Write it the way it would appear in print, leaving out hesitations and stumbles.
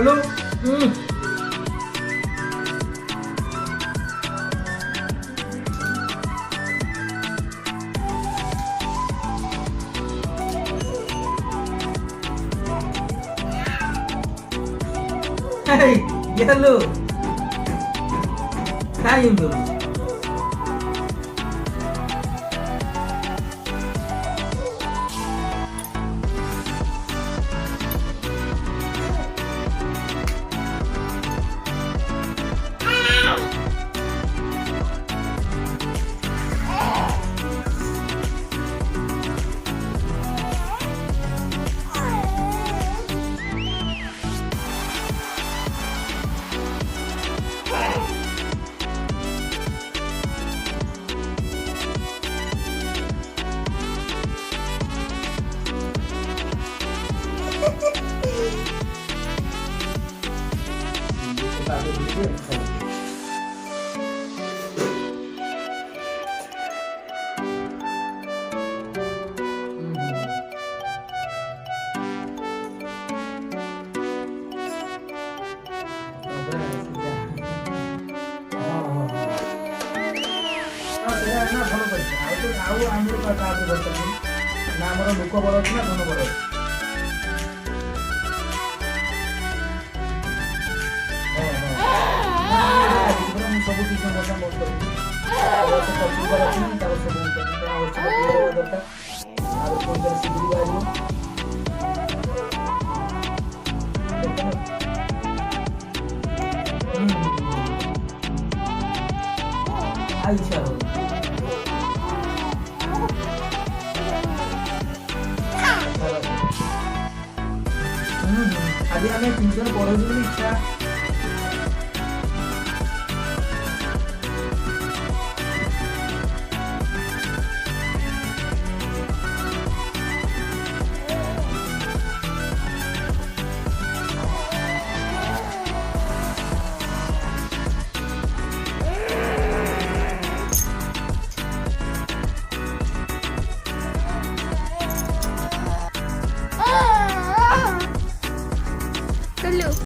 चलो गेलो काय येऊन गेलो ଆମର ଲୋକ ବଡ଼ ଅଛି ନା ଧନ ବଡ଼ ଅଛି ମୁଁ ସବୁ କିଛି କଥା ମୋର କରିବି ପଛୁବାର ଅଛି ତାର ସବୁ ଦରକାର ଆଉ କୋଉଟା ଶିବିରି ବାହାରିବ ଇଚ୍ଛା ହବ ଆଜି ଆମେ 3 ଜଣ ପଢ଼ଉଛୁ ବୋଲି ଇଚ୍ଛା